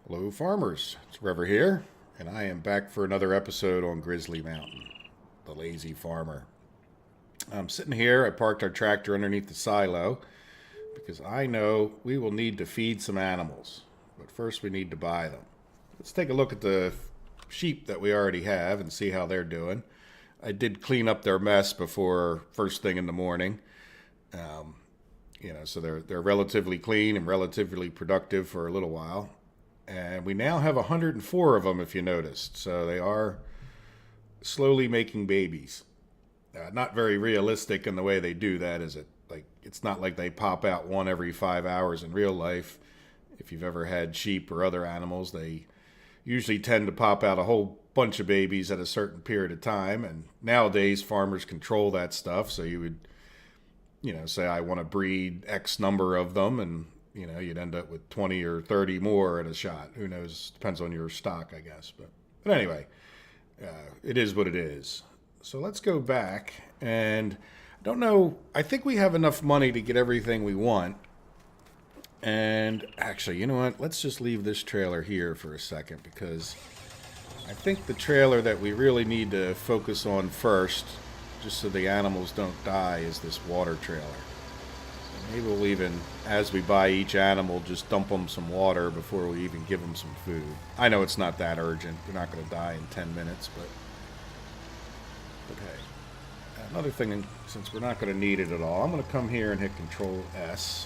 Hello, farmers. It's Trevor here, and I am back for another episode on Grizzly Mountain, the lazy farmer. I'm sitting here. I parked our tractor underneath the silo because I know we will need to feed some animals, but first we need to buy them. Let's take a look at the sheep that we already have and see how they're doing. I did clean up their mess before first thing in the morning. Um, so they're relatively clean and relatively productive for a little while. And we now have 104 of them, if you noticed. So they are slowly making babies. Not very realistic in the way they do that, is it? Like, it's not like they pop out one every 5 hours in real life. If you've ever had sheep or other animals, they usually tend to pop out a whole bunch of babies at a certain period of time. And nowadays, farmers control that stuff. So you would, say, I want to breed X number of them, and you'd end up with 20 or 30 more at a shot. Who knows? Depends on your stock, I guess. But anyway, it is what it is. So let's go back. And I don't know. I think we have enough money to get everything we want. And actually, you know what? Let's just leave this trailer here for a second, because I think the trailer that we really need to focus on first, just so the animals don't die, is this water trailer. Maybe we'll even, as we buy each animal, just dump them some water before we even give them some food. I know it's not that urgent. They're not going to die in 10 minutes, but hey. Another thing, since we're not going to need it at all, I'm going to come here and hit Control S.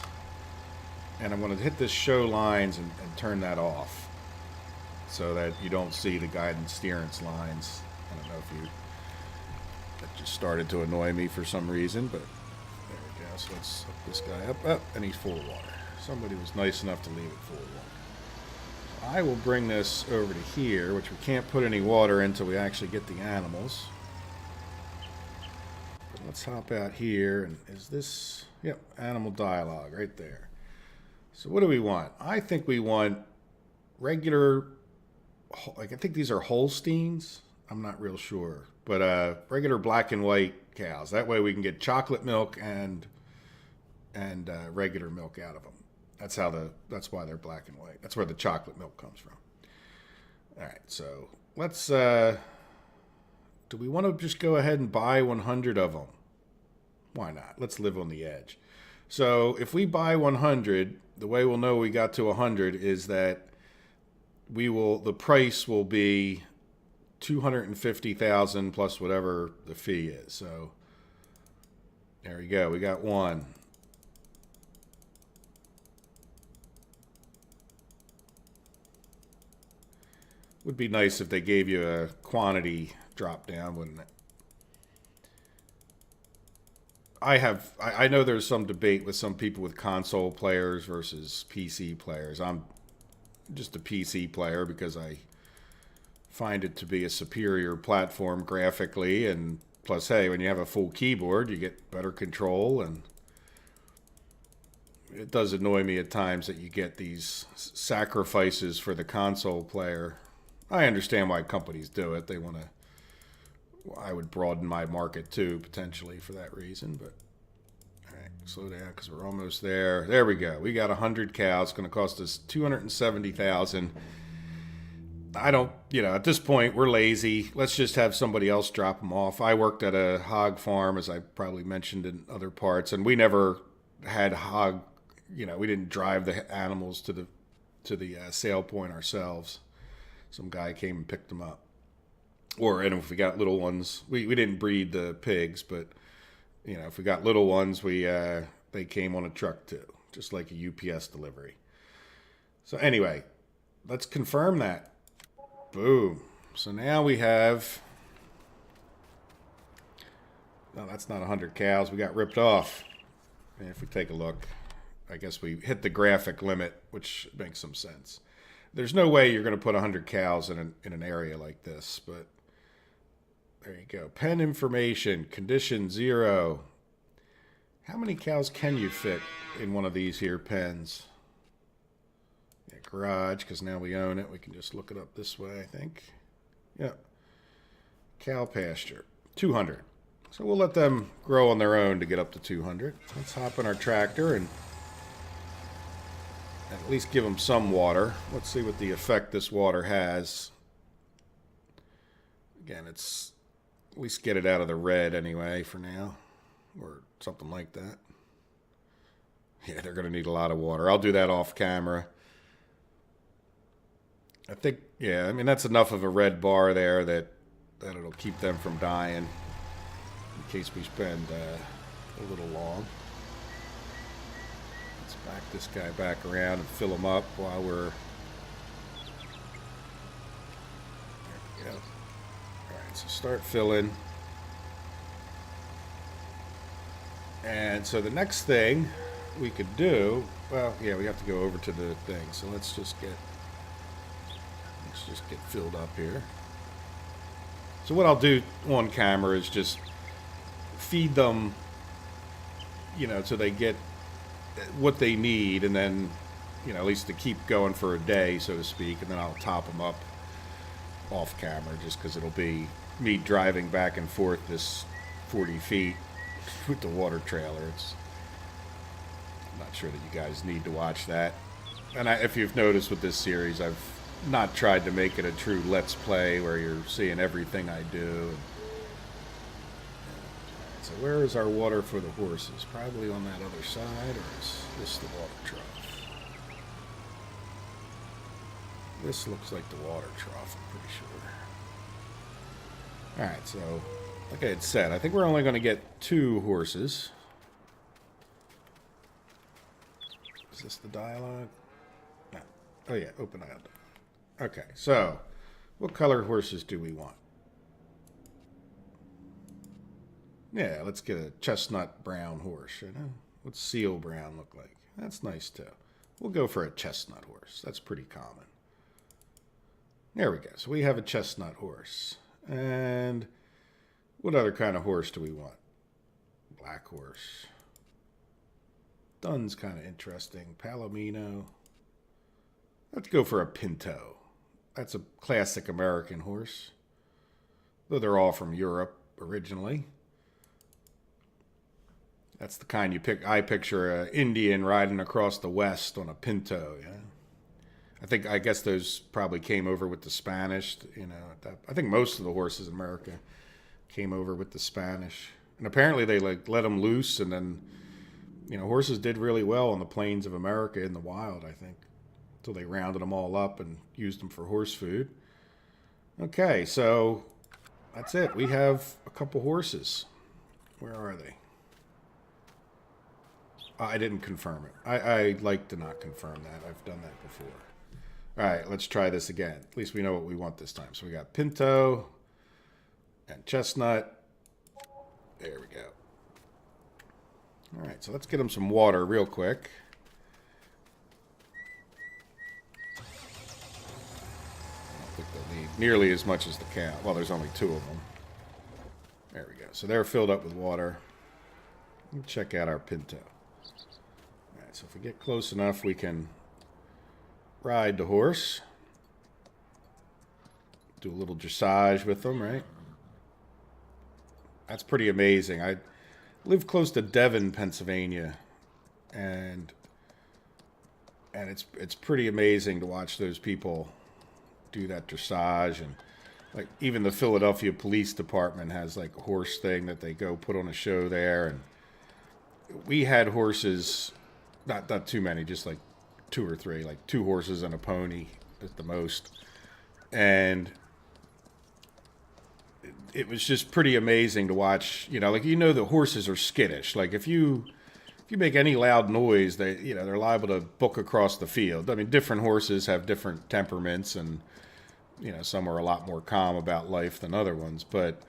And I'm going to hit this show lines and turn that off, so that you don't see the guidance steerance lines. I don't know if you... That just started to annoy me for some reason, but... So let's hook this guy up, and he's full of water. Somebody was nice enough to leave it full of water. I will bring this over to here, which we can't put any water in until we actually get the animals. But let's hop out here, and is this... Yep, animal dialogue right there. So what do we want? I think we want regular... Like, I think these are Holsteins. I'm not real sure. But regular black and white cows. That way we can get chocolate milk and regular milk out of them. That's why they're black and white. That's where the chocolate milk comes from. All right, so let's. Do we want to just go ahead and buy 100 of them? Why not? Let's live on the edge. So if we buy 100, the way we'll know we got to 100 is that the price will be 250,000 plus whatever the fee is. So there we go. We got one. Would be nice if they gave you a quantity drop down, wouldn't it? I know there's some debate with some people with console players versus PC players. I'm just a PC player because I find it to be a superior platform graphically, and plus, hey, when you have a full keyboard, you get better control, and it does annoy me at times that you get these sacrifices for the console player. I understand why companies do it. They want to... I would broaden my market too, potentially, for that reason, but... All right, slow down, because we're almost there. There we go. We got 100 cows. It's going to cost us $270,000. I don't, at this point, we're lazy. Let's just have somebody else drop them off. I worked at a hog farm, as I probably mentioned in other parts, and we never had hog, we didn't drive the animals to the sale point ourselves. Some guy came and picked them up. And if we got little ones, we didn't breed the pigs, but, if we got little ones, they came on a truck too, just like a UPS delivery. So anyway, let's confirm that. Boom. So now we have... No, that's not 100 cows. We got ripped off. And if we take a look, I guess we hit the graphic limit, which makes some sense. There's no way you're going to put 100 cows in an area like this, but there you go. Pen information, condition 0. How many cows can you fit in one of these here pens? Yeah, garage, because now we own it. We can just look it up this way, I think. Yeah. Cow pasture, 200. So we'll let them grow on their own to get up to 200. Let's hop in our tractor and At least give them some water. Let's see what the effect this water has. Again, it's at least get it out of the red anyway for now, or something like that. Yeah, they're going to need a lot of water. I'll do that off camera. I think, yeah, I mean, that's enough of a red bar there that it'll keep them from dying in case we spend a little long. Let's back this guy back around and fill him up while we're... There we go. Alright, so start filling. And so the next thing we could do, well, yeah, we have to go over to the thing. So let's just get filled up here. So what I'll do on camera is just feed them, you know, so they get what they need, and then, you know, at least to keep going for a day, so to speak, and then I'll top them up off camera just because it'll be me driving back and forth this 40 feet with the water trailer. I'm not sure that you guys need to watch that. And if you've noticed with this series, I've not tried to make it a true Let's Play where you're seeing everything I do. So where is our water for the horses? Probably on that other side, or is this the water trough? This looks like the water trough, I'm pretty sure. Alright, so like I had said, I think we're only going to get 2 horses. Is this the dialogue? No. Oh yeah, open dialogue. Okay, so what color horses do we want? Yeah, let's get a chestnut brown horse, you know? What's seal brown look like? That's nice too. We'll go for a chestnut horse. That's pretty common. There we go. So we have a chestnut horse. And what other kind of horse do we want? Black horse. Dun's kind of interesting. Palomino. Let's go for a pinto. That's a classic American horse. Though they're all from Europe originally. That's the kind you pick. I picture an Indian riding across the West on a pinto. Yeah, I guess those probably came over with the Spanish. You know, I think most of the horses in America came over with the Spanish, and apparently they like let them loose, and then, you know, horses did really well on the plains of America in the wild. I think until they rounded them all up and used them for horse food. Okay, so that's it. We have a couple horses. Where are they? I didn't confirm it. I like to not confirm that. I've done that before. All right, let's try this again. At least we know what we want this time. So we got pinto and chestnut. There we go. All right, so let's get them some water real quick. I don't think they'll need nearly as much as the cow. Well, there's only 2 of them. There we go. So they're filled up with water. Check out our pinto. So if we get close enough, we can ride the horse. Do a little dressage with them, right? That's pretty amazing. I live close to Devon, Pennsylvania, and it's pretty amazing to watch those people do that dressage. And like even the Philadelphia Police Department has like a horse thing that they go put on a show there. And we had horses. Not too many, just like 2 or 3, like 2 horses and a pony at the most. And it was just pretty amazing to watch, you know, like, you know, the horses are skittish. Like if you make any loud noise, they're liable to book across the field. I mean, different horses have different temperaments, and, you know, some are a lot more calm about life than other ones. But,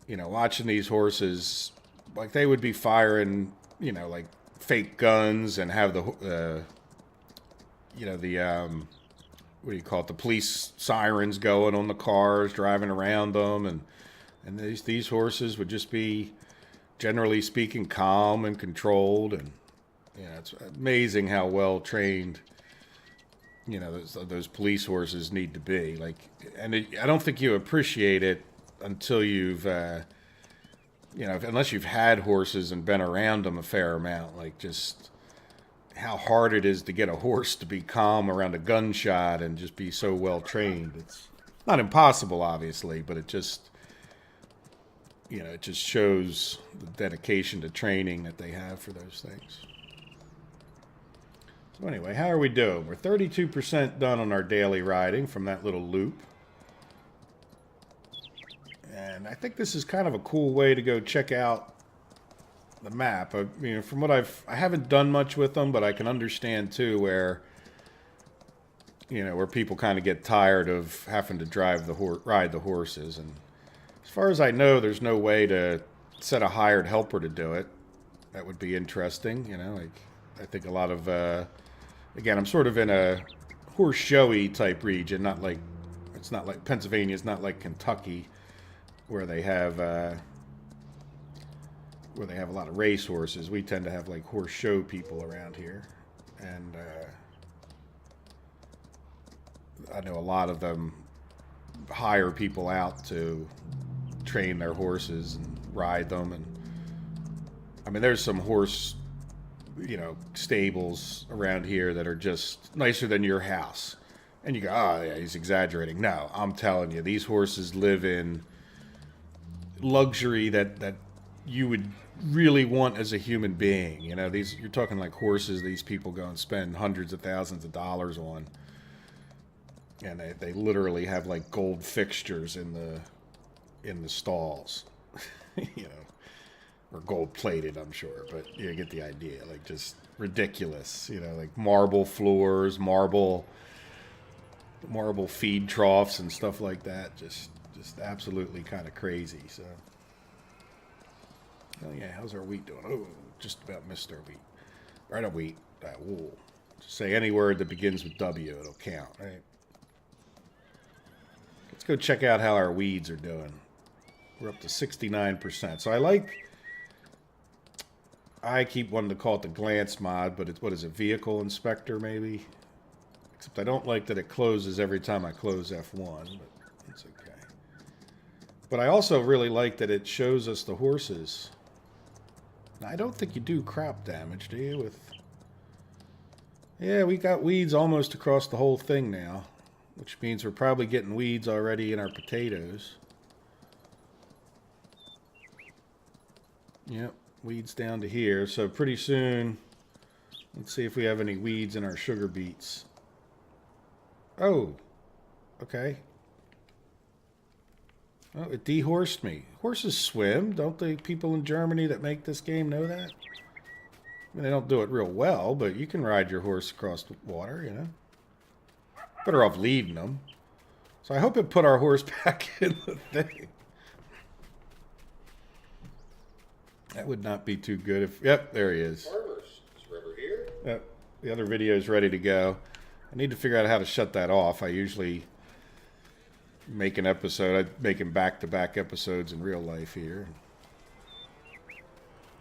you know, watching these horses, like they would be firing, you know, like fake guns and have the what do you call it, the police sirens going on the cars driving around them, and these horses would just be, generally speaking, calm and controlled. And yeah, it's amazing how well trained, you know, those police horses need to be. Like, and I don't think you appreciate it until you've you know, unless you've had horses and been around them a fair amount, like just how hard it is to get a horse to be calm around a gunshot and just be so well trained. It's not impossible, obviously, but it just, it just shows the dedication to training that they have for those things. So anyway, how are we doing? We're 32% done on our daily riding from that little loop. And I think this is kind of a cool way to go check out the map. From what I haven't done much with them, but I can understand too where, where people kind of get tired of having to ride the horses. And as far as I know, there's no way to set a hired helper to do it. That would be interesting. I think a lot of, again, I'm sort of in a horse showy type region. It's not like Pennsylvania. It's not like Kentucky, where they have a lot of race horses. We tend to have like horse show people around here, and I know a lot of them hire people out to train their horses and ride them. And I mean, there's some horse, stables around here that are just nicer than your house. And you go, oh yeah, he's exaggerating. No, I'm telling you, these horses live in luxury that you would really want as a human being. You're talking like horses these people go and spend hundreds of thousands of dollars on, and they literally have like gold fixtures in the stalls, or gold plated, I'm sure, but you get the idea. Like, just ridiculous, like marble floors, marble feed troughs and stuff like that. Just absolutely kind of crazy. So, oh yeah, how's our wheat doing? Oh, just about missed our wheat. Right, a wheat, wool. Just say any word that begins with W, it'll count, right? Let's go check out how our weeds are doing. We're up to 69%. So I keep wanting to call it the glance mod, but it's, what is it, vehicle inspector maybe? Except I don't like that it closes every time I close F1, but it's okay. But I also really like that it shows us the horses. Now, I don't think you do crop damage, do you? Yeah, we got weeds almost across the whole thing now, which means we're probably getting weeds already in our potatoes. Yep, weeds down to here. So pretty soon, let's see if we have any weeds in our sugar beets. Oh, okay. Oh, it dehorsed me. Horses swim. Don't the people in Germany that make this game know that? I mean, they don't do it real well, but you can ride your horse across the water, Better off leading them. So I hope it put our horse back in the thing. That would not be too good if... Yep, there he is. Farmers, is River here? Yep, the other video is ready to go. I need to figure out how to shut that off. I usually make an episode. I make them back-to-back episodes in real life here.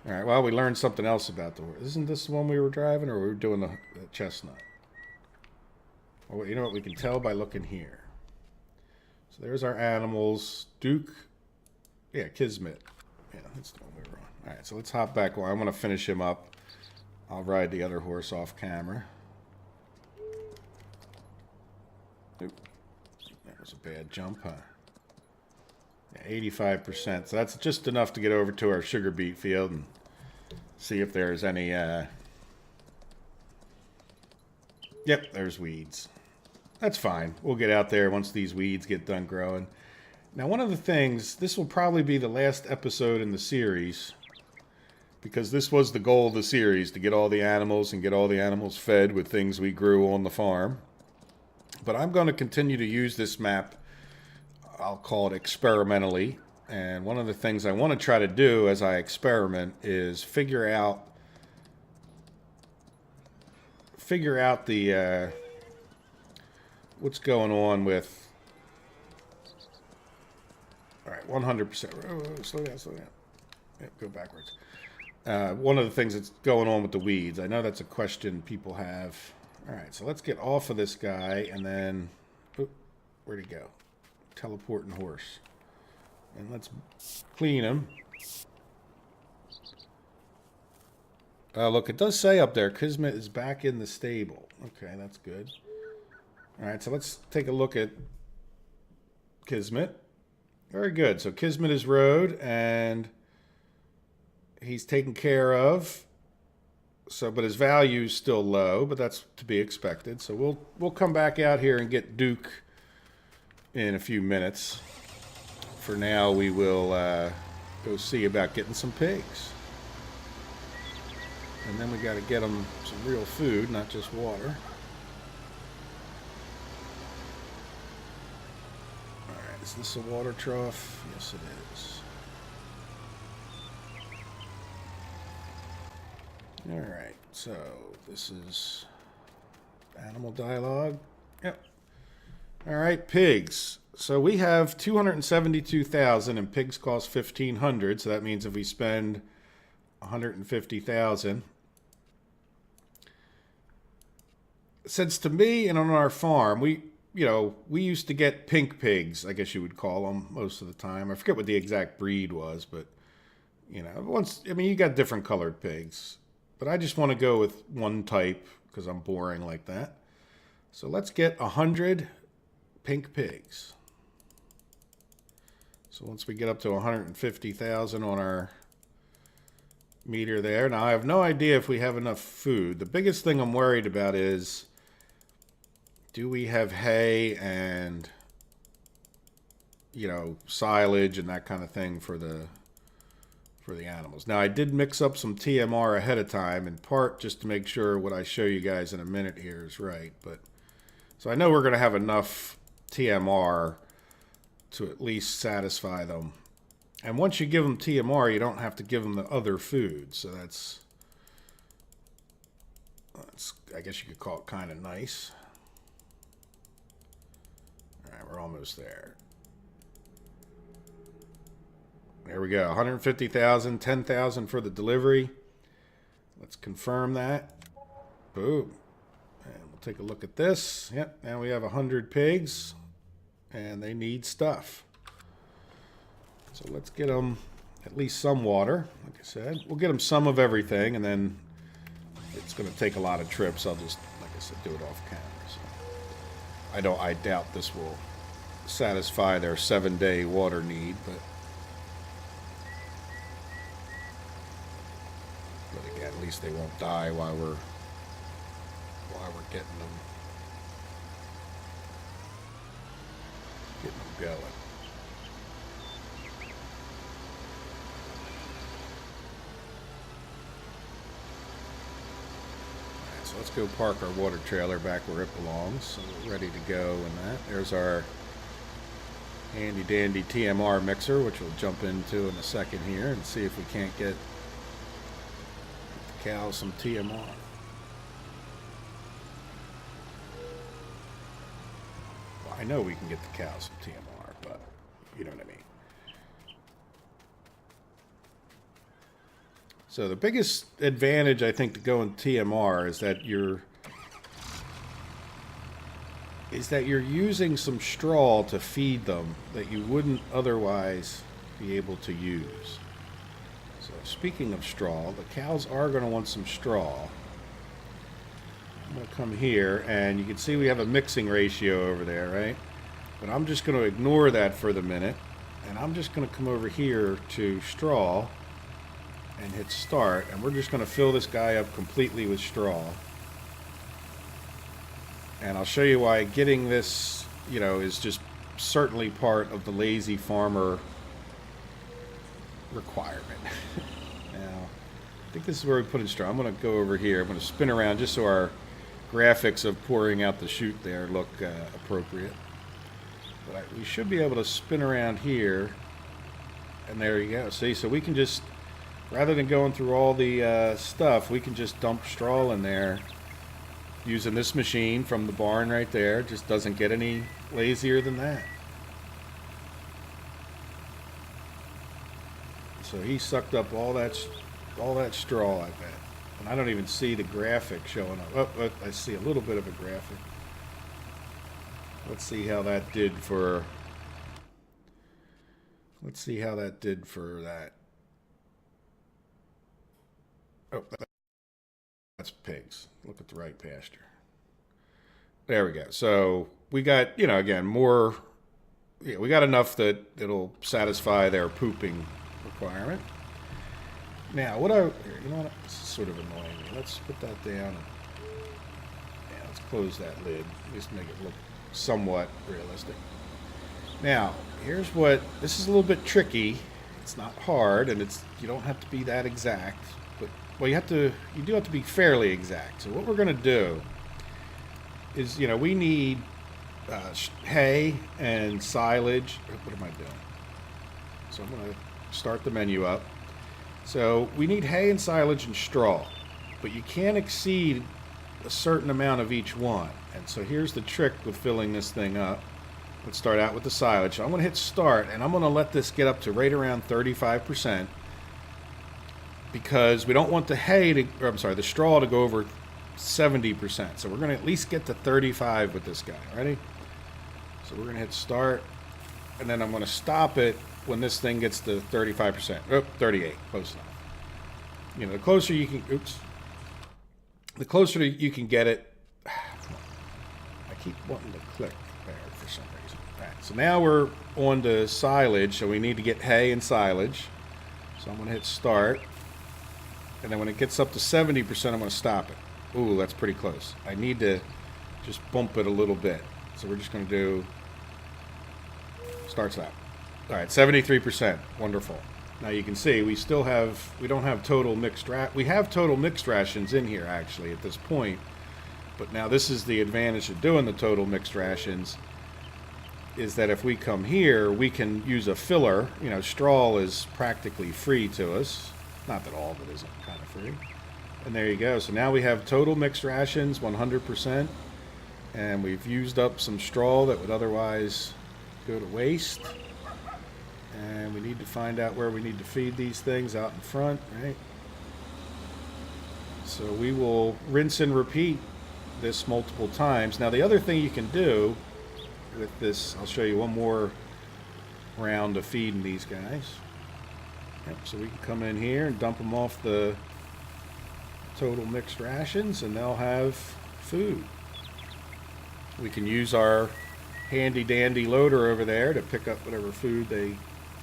All right, well, we learned something else about the horse. Isn't this the one we were driving, or we were doing the chestnut? Well, you know what? We can tell by looking here. So there's our animals. Duke. Yeah, Kismet. Yeah, that's the one we were on. All right, so let's hop back. Well, I want to finish him up. I'll ride the other horse off camera. Oop. That was a bad jump, huh? Yeah, 85%. So that's just enough to get over to our sugar beet field and see if there's any... Yep, there's weeds. That's fine. We'll get out there once these weeds get done growing. Now, one of the things... This will probably be the last episode in the series, because this was the goal of the series, to get all the animals and get all the animals fed with things we grew on the farm. But I'm going to continue to use this map, I'll call it experimentally. And one of the things I want to try to do as I experiment is figure out the what's going on with... All right, 100%. Oh, slow down, slow down. Yep, go backwards. One of the things that's going on with the weeds. I know that's a question people have. All right, so let's get off of this guy and then... Oop, where'd he go? Teleporting horse. And let's clean him. Look, it does say up there, Kismet is back in the stable. Okay, that's good. All right, so let's take a look at Kismet. Very good. So Kismet is rode, and he's taken care of. So, but his value is still low, but that's to be expected. So we'll come back out here and get Duke in a few minutes. For now, we will go see about getting some pigs. And then we got to get them some real food, not just water. All right, is this a water trough? Yes, it is. All right, so this is animal dialogue. Yep. All right, pigs. So we have 272,000, and pigs cost 1,500. So that means if we spend 150,000. Since to me and on our farm, we used to get pink pigs, I guess you would call them most of the time. I forget what the exact breed was, but you got different colored pigs. But I just want to go with one type because I'm boring like that. So let's get 100 pink pigs. So once we get up to 150,000 on our meter there. Now I have no idea if we have enough food. The biggest thing I'm worried about is, do we have hay and silage and that kind of thing for the animals. Now I did mix up some TMR ahead of time, in part just to make sure what I show you guys in a minute here is right. But so I know we're going to have enough TMR to at least satisfy them. And once you give them TMR, you don't have to give them the other food. So that's I guess you could call it kind of nice. All right, we're almost there. There we go, 150,000, 10,000 for the delivery. Let's confirm that. Boom. And we'll take a look at this. Yep, now we have 100 pigs, and they need stuff. So let's get them at least some water, like I said. We'll get them some of everything, and then it's going to take a lot of trips. I'll just, like I said, do it off camera. So I doubt this will satisfy their 7-day water need, but again, at least they won't die while we're getting them going. Alright, so let's go park our water trailer back where it belongs. So we're ready to go in that. There's our handy dandy TMR mixer, which we'll jump into in a second here and see if we can't get the cows some TMR. Well, I know we can get the cows some TMR, but you know what I mean. So the biggest advantage, I think, to go in TMR is that you're using some straw to feed them that you wouldn't otherwise be able to use. So speaking of straw, the cows are going to want some straw. I'm going to come here, and you can see we have a mixing ratio over there, right? But I'm just going to ignore that for the minute, and I'm just going to come over here to straw and hit start, and we're just going to fill this guy up completely with straw. And I'll show you why getting this, is just certainly part of the lazy farmer requirement. Now, I think this is where we put in straw. I'm going to go over here. I'm going to spin around just so our graphics of pouring out the chute there look appropriate. But we should be able to spin around here, and there you go. See, so we can just, rather than going through all the stuff, we can just dump straw in there using this machine from the barn right there. Just doesn't get any lazier than that. So he sucked up all that straw, I bet. And I don't even see the graphic showing up. Oh, I see a little bit of a graphic. Let's see how that did for that. Oh, That's pigs. Look at the right pasture. There we go. So we got, again, more. Yeah, we got enough that it'll satisfy their pooping requirement. Now, this is sort of annoying me. Let's put that down. And let's close that lid. At least make it look somewhat realistic. Now, this is a little bit tricky. It's not hard, and you don't have to be that exact. But, well, you do have to be fairly exact. So what we're going to do is, we need hay and silage. What am I doing? So I'm going to start the menu up. So we need hay and silage and straw, but you can't exceed a certain amount of each one. And so here's the trick with filling this thing up. Let's start out with the silage. So I'm going to hit start, and I'm going to let this get up to right around 35%, because we don't want the straw to go over 70%. So we're going to at least get to 35 with this guy. Ready? So we're going to hit start, and then I'm going to stop it when this thing gets to 35%. Oh, 38. Close enough. The closer you can... The closer you can get it... I keep wanting to click there for some reason. All right, so now we're on to silage, so we need to get hay and silage. So I'm going to hit start. And then when it gets up to 70%, I'm going to stop it. Ooh, that's pretty close. I need to just bump it a little bit. So we're just going to do... Start stop. All right, 73%. Wonderful. Now you can see we don't have total mixed we have total mixed rations in here actually at this point. But now this is the advantage of doing the total mixed rations, is that if we come here, we can use a filler. Straw is practically free to us. Not that all of it isn't kind of free. And there you go. So now we have total mixed rations, 100%. And we've used up some straw that would otherwise go to waste. And we need to find out where we need to feed these things out in front, right? So we will rinse and repeat this multiple times. Now the other thing you can do with this, I'll show you one more round of feeding these guys. Yep, so we can come in here and dump them off the total mixed rations, and they'll have food. We can use our handy dandy loader over there to pick up whatever food they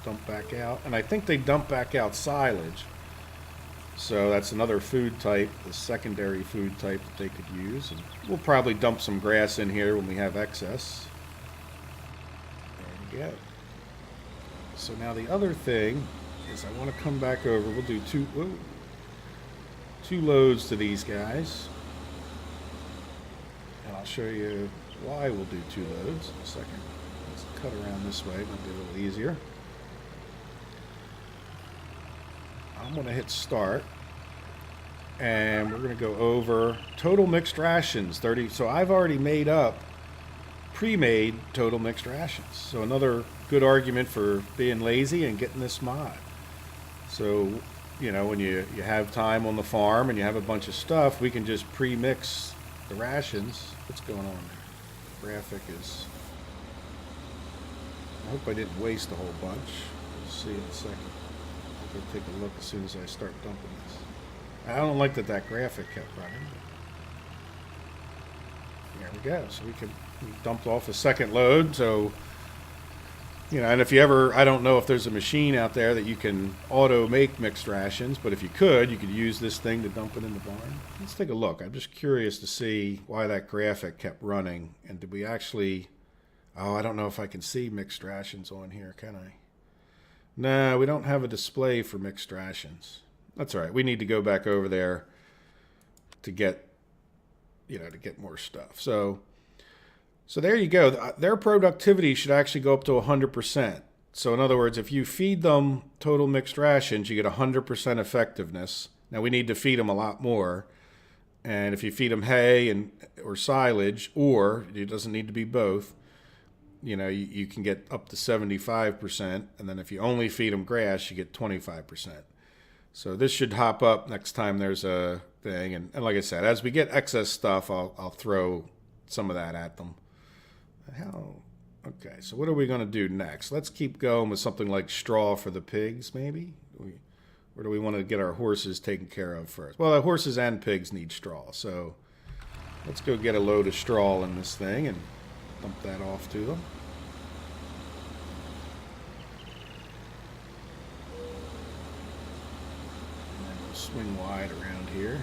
dump back out. And I think they dump back out silage. So that's another food type, the secondary food type that they could use. And we'll probably dump some grass in here when we have excess. There we go. So now the other thing is I want to come back over. We'll do two loads to these guys. And I'll show you why we'll do 2 loads in a second. Let's cut around this way, might be a little easier. I'm going to hit start, and we're going to go over total mixed rations, 30. So I've already made up pre-made total mixed rations. So another good argument for being lazy and getting this mod. So, when you have time on the farm and you have a bunch of stuff, we can just pre-mix the rations. What's going on there? Graphic is... I hope I didn't waste a whole bunch. We'll see in a second. I'll go take a look as soon as I start dumping this. I don't like that graphic kept running. There we go. So we dumped off a second load. So, and if you ever, I don't know if there's a machine out there that you can auto make mixed rations, but if you could use this thing to dump it in the barn. Let's take a look. I'm just curious to see why that graphic kept running. And did we actually, I don't know if I can see mixed rations on here, can I? No, we don't have a display for mixed rations. That's all right. We need to go back over there to get, to get more stuff. So there you go. Their productivity should actually go up to 100%. So in other words, if you feed them total mixed rations, you get 100% effectiveness. Now we need to feed them a lot more. And if you feed them hay or silage, or it doesn't need to be both, you can get up to 75%. And then if you only feed them grass, you get 25%. So this should hop up next time there's a thing. And like I said, as we get excess stuff, I'll throw some of that at them. Okay, so what are we going to do next? Let's keep going with something like straw for the pigs, maybe. Where do we want to get our horses taken care of first? Well, horses and pigs need straw, so let's go get a load of straw in this thing and dump that off to them. And then we'll swing wide around here.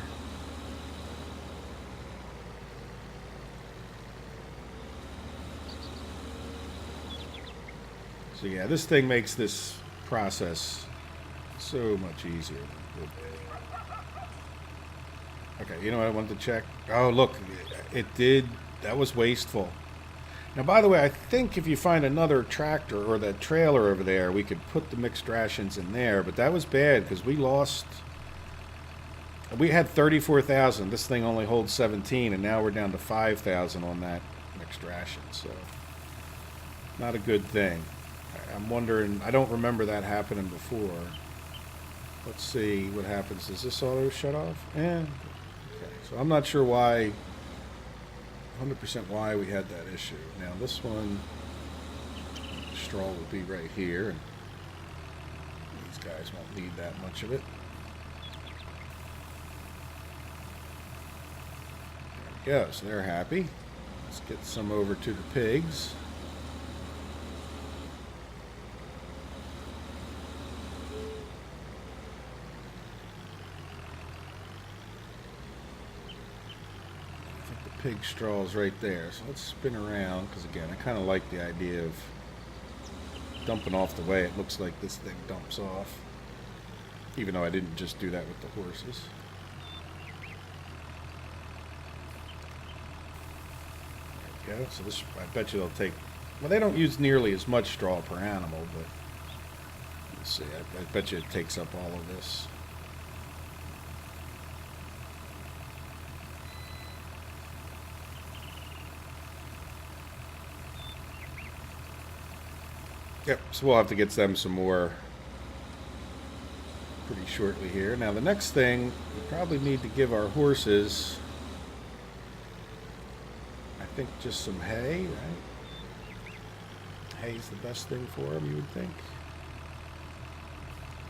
So yeah, this thing makes this process so much easier than it would be. Okay, you know what I wanted to check? Oh, look, it did. That was wasteful. Now, by the way, I think if you find another tractor or that trailer over there, we could put the mixed rations in there. But that was bad because we lost. We had 34,000. This thing only holds 17, and now we're down to 5,000 on that mixed ration. So, not a good thing. I'm wondering. I don't remember that happening before. Let's see what happens. Does this auto shut off? Yeah. Okay. So I'm not sure why. 100% why we had that issue. Now this one, straw will be right here, and these guys won't need that much of it. There we go. So they're happy. Let's get some over to the pigs. Pig straw is right there, so let's spin around, because again, I kind of like the idea of dumping off the way it looks like this thing dumps off, even though I didn't just do that with the horses. There we go. So this, I bet you they'll take, well, they don't use nearly as much straw per animal, but let's see, I bet you it takes up all of this. Yep, so we'll have to get them some more pretty shortly here. Now the next thing, we probably need to give our horses, I think just some hay, right? Hay's the best thing for them, you would think.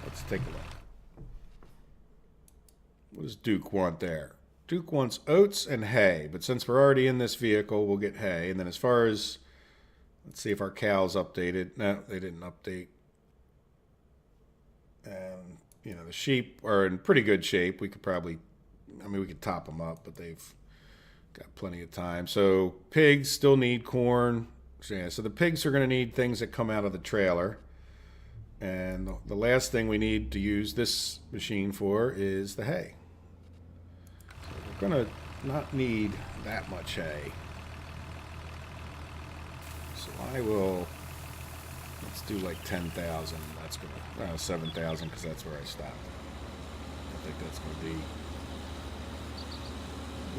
Let's take a look. What does Duke want there? Duke wants oats and hay, but since we're already in this vehicle, we'll get hay. And then as far as, let's see if our cows updated. No, they didn't update. And, you know, the sheep are in pretty good shape. We could probably, I mean, we could top them up, but they've got plenty of time. So pigs still need corn. So, yeah, so the pigs are going to need things that come out of the trailer. And the last thing we need to use this machine for is the hay. So we're going to not need that much hay. So I will, let's do like 10,000. That's going to, 7,000 because that's where I stopped. I think that's going to be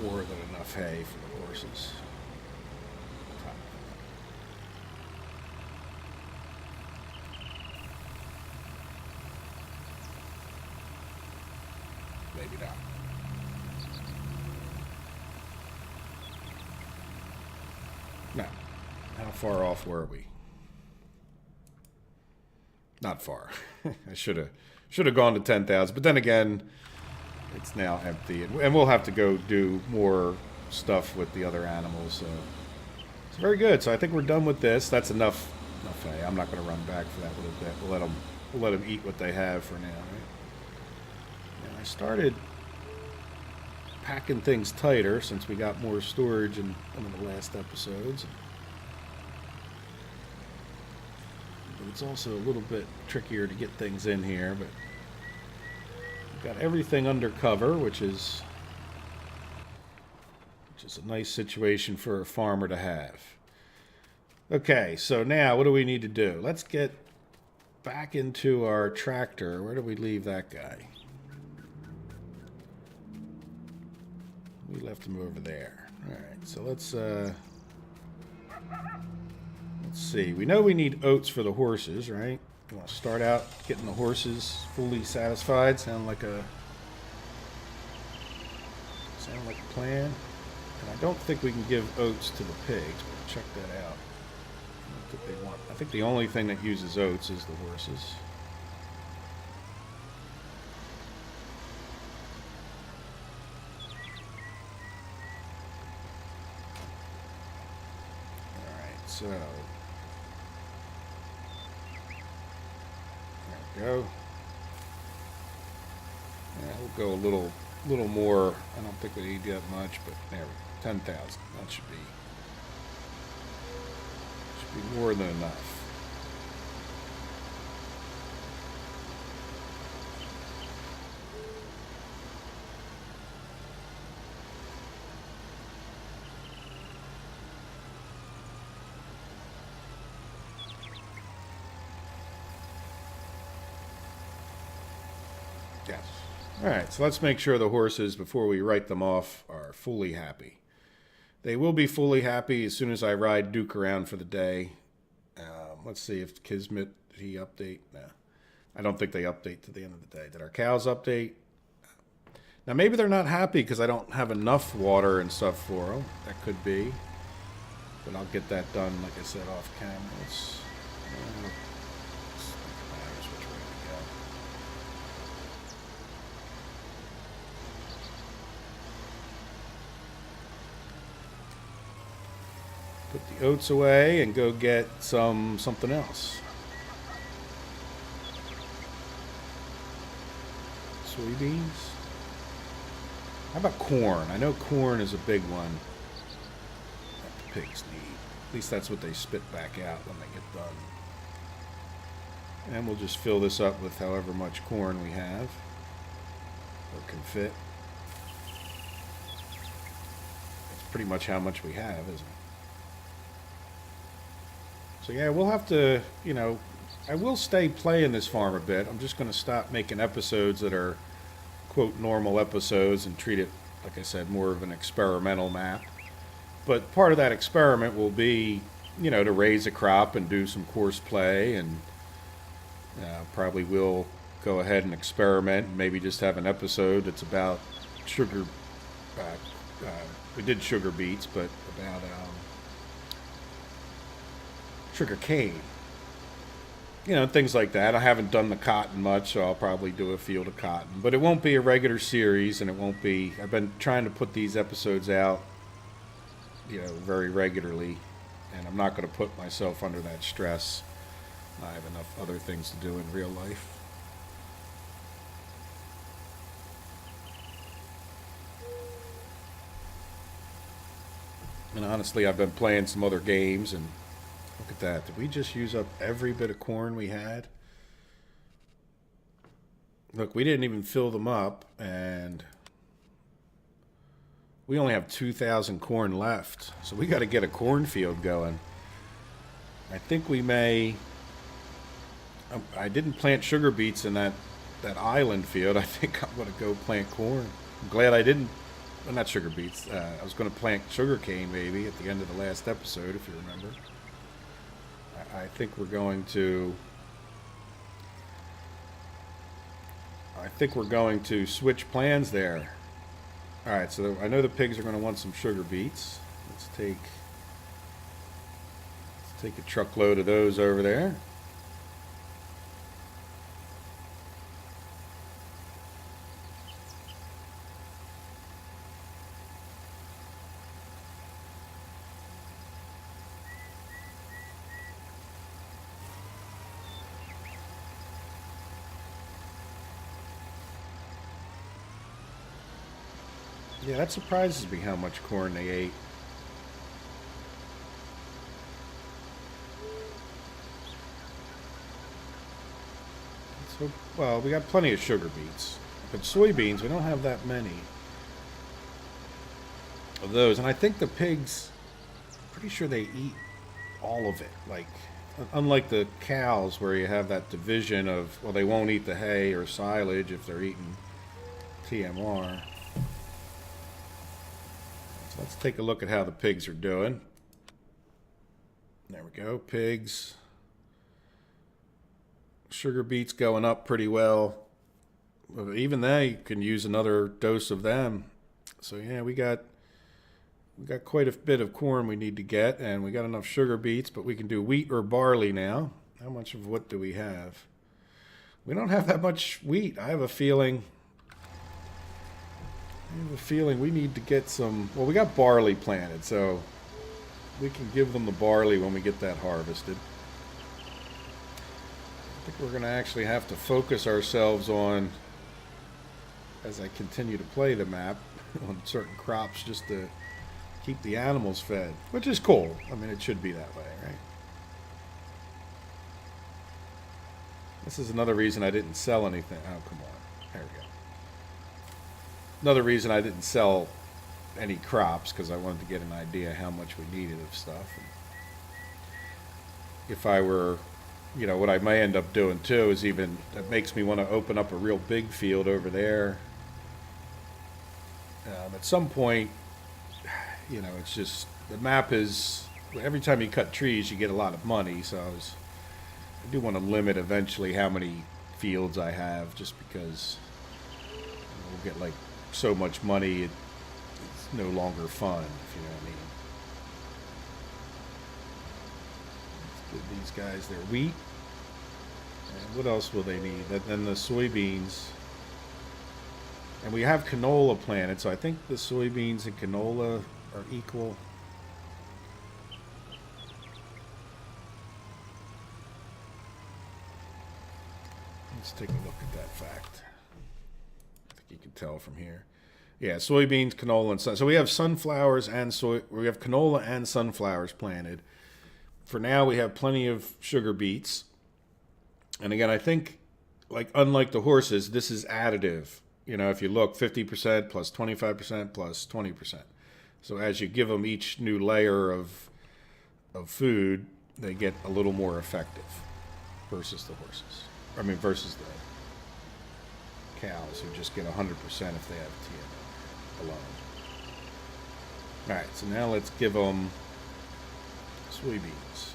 more than enough hay for the horses. Maybe not. No. How far off were we? Not far. I should have gone to 10,000, but then again, it's now empty, and we'll have to go do more stuff with the other animals. So it's very good. So I think we're done with this. That's enough hay. I'm not going to run back for that little bit. We'll let them eat what they have for now. Right? And I started packing things tighter since we got more storage in one of the last episodes. But it's also a little bit trickier to get things in here, but we've got everything under cover, which is a nice situation for a farmer to have. Okay, so now what do we need to do? Let's get back into our tractor. Where do we leave that guy? We left him over there. All right, so let's see. We know we need oats for the horses, right? You want to start out getting the horses fully satisfied. Sound like a plan. And I don't think we can give oats to the pigs, but check that out. I think the only thing that uses oats is the horses. So, there we go. Yeah, we'll go a little more. I don't think we need that much, but there we go. 10,000. That should be more than enough. Yes. All right, so let's make sure the horses, before we write them off, are fully happy. They will be fully happy as soon as I ride Duke around for the day. Let's see if Kismet, did he update? No. I don't think they update to the end of the day. Did our cows update? Now, maybe they're not happy because I don't have enough water and stuff for them. That could be. But I'll get that done, like I said, off camera. Let's matters which way we go. Put the oats away and go get something else. Soybeans? How about corn? I know corn is a big one that the pigs need. At least that's what they spit back out when they get done. And we'll just fill this up with however much corn we have or can fit. That's pretty much how much we have, isn't it? So yeah, we'll have to, I will stay playing this farm a bit. I'm just going to stop making episodes that are, quote, normal episodes and treat it, like I said, more of an experimental map. But part of that experiment will be, to raise a crop and do some course play, and probably will go ahead and experiment and maybe just have an episode that's about sugar. We did sugar beets, but about sugar cane. Things like that. I haven't done the cotton much, so I'll probably do a field of cotton. But it won't be a regular series, and it won't be... I've been trying to put these episodes out, very regularly, and I'm not going to put myself under that stress. I have enough other things to do in real life. And honestly, I've been playing some other games, and look at that. Did we just use up every bit of corn we had? Look, we didn't even fill them up, and we only have 2,000 corn left. So we got to get a cornfield going. I think we may... I didn't plant sugar beets in that island field. I think I'm going to go plant corn. I'm glad I didn't... Well, not sugar beets. I was going to plant sugar cane maybe at the end of the last episode, if you remember. I think we're going to switch plans there. All right, so I know the pigs are going to want some sugar beets. Let's take a truckload of those over there. Yeah, that surprises me how much corn they ate. So, well, we got plenty of sugar beets. But soybeans, we don't have that many of those. And I think the pigs, I'm pretty sure they eat all of it. Like, unlike the cows where you have that division of, well, they won't eat the hay or silage if they're eating TMR. Let's take a look at how the pigs are doing. There we go, pigs. Sugar beets going up pretty well. Even they can use another dose of them. So yeah, we got quite a bit of corn we need to get, and we got enough sugar beets, but we can do wheat or barley now. How much of what do we have? We don't have that much wheat. I have a feeling we need to get some... Well, we got barley planted, so we can give them the barley when we get that harvested. I think we're going to actually have to focus ourselves on, as I continue to play the map, on certain crops just to keep the animals fed, which is cool. I mean, it should be that way, right? This is another reason I didn't sell anything. Oh, come on. There we go. Another reason I didn't sell any crops, because I wanted to get an idea how much we needed of stuff. And if I were, you know, what I may end up doing too is even, that makes me want to open up a real big field over there. At some point, you know, it's just, the map is, every time you cut trees, you get a lot of money, so I do want to limit eventually how many fields I have, just because we'll get like so much money, it's no longer fun, if you know what I mean. Let's give these guys their wheat. And what else will they need? Then the soybeans. And we have canola planted, so I think the soybeans and canola are equal. Let's take a look at that fact. I think you can tell from here. Yeah, soybeans, canola, and sun. So we have sunflowers and we have canola and sunflowers planted. For now, we have plenty of sugar beets. And again, I think, like, unlike the horses, this is additive. You know, if you look, 50% plus 25% plus 20%. So as you give them each new layer of food, they get a little more effective versus the horses. I mean, versus the cows who just get 100% if they have TMO alone. All right, so now let's give them soybeans.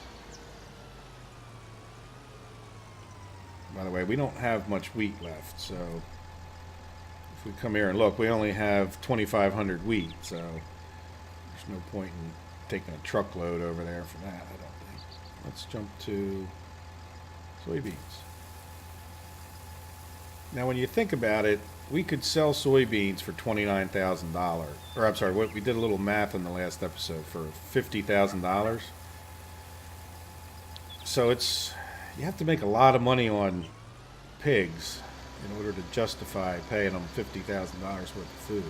By the way, we don't have much wheat left, so if we come here and look, we only have 2,500 wheat, so there's no point in taking a truckload over there for that, I don't think. Let's jump to soybeans. Now, when you think about it, we could sell soybeans for $29,000. Or, I'm sorry, we did a little math in the last episode for $50,000. So you have to make a lot of money on pigs in order to justify paying them $50,000 worth of food.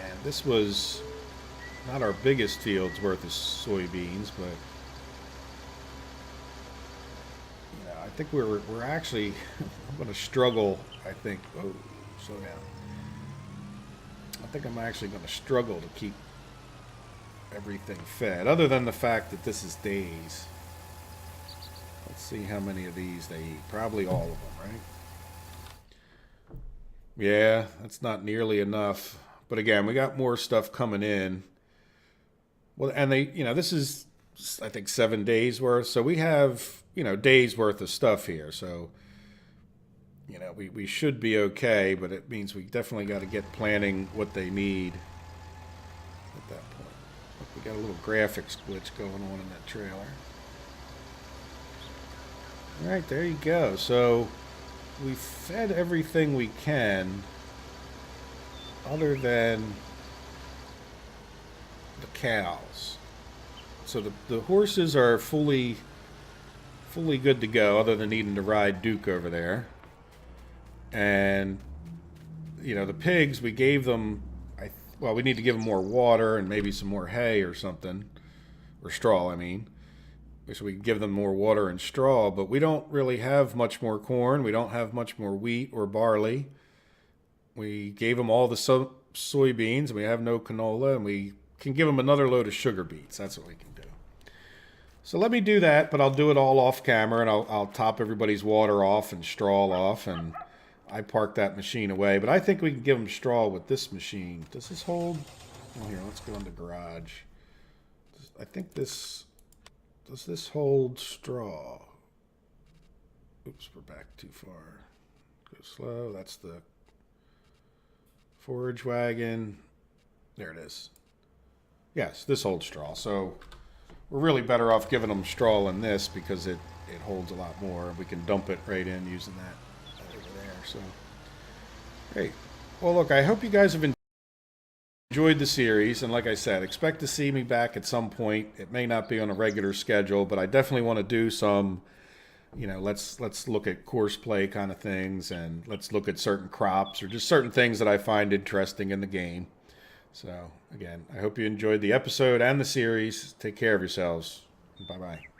And this was not our biggest field's worth of soybeans, but you know, I think we're actually I'm going to struggle. I think. Oh, slow down. I think I'm actually going to struggle to keep everything fed, other than the fact that this is days. Let's see how many of these they eat. Probably all of them, right? Yeah, that's not nearly enough. But again, we got more stuff coming in. Well, and they, you know, this is, I think, 7 days worth. So we have, you know, days worth of stuff here. So, you know, we should be okay, but it means we definitely got to get planning what they need at that point. Look, we got a little graphics glitch going on in that trailer. All right, there you go. So we fed everything we can, other than the cows. So the horses are fully good to go, other than needing to ride Duke over there. And you know, the pigs, we gave them, well, we need to give them more water and maybe some more hay or something, or straw, I mean. So we can give them more water and straw, but we don't really have much more corn. We don't have much more wheat or barley. We gave them all the soybeans, and we have no canola, and we can give them another load of sugar beets. That's what we can do. So let me do that, but I'll do it all off camera, and I'll top everybody's water off and straw off, and I park that machine away. But I think we can give them straw with this machine. Does this hold? Well, here, let's go in the garage. I think this... Does this hold straw? Oops, we're back too far. Go slow. That's the forage wagon. There it is. Yes, this holds straw. So we're really better off giving them straw in this because it holds a lot more. We can dump it right in using that over there. So, great. Well, look, I hope you guys have enjoyed the series, and like I said, expect to see me back at some point. It may not be on a regular schedule, but I definitely want to do some, let's look at course play kind of things, and let's look at certain crops or just certain things that I find interesting in the game. So again, I hope you enjoyed the episode and the series. Take care of yourselves. Bye bye.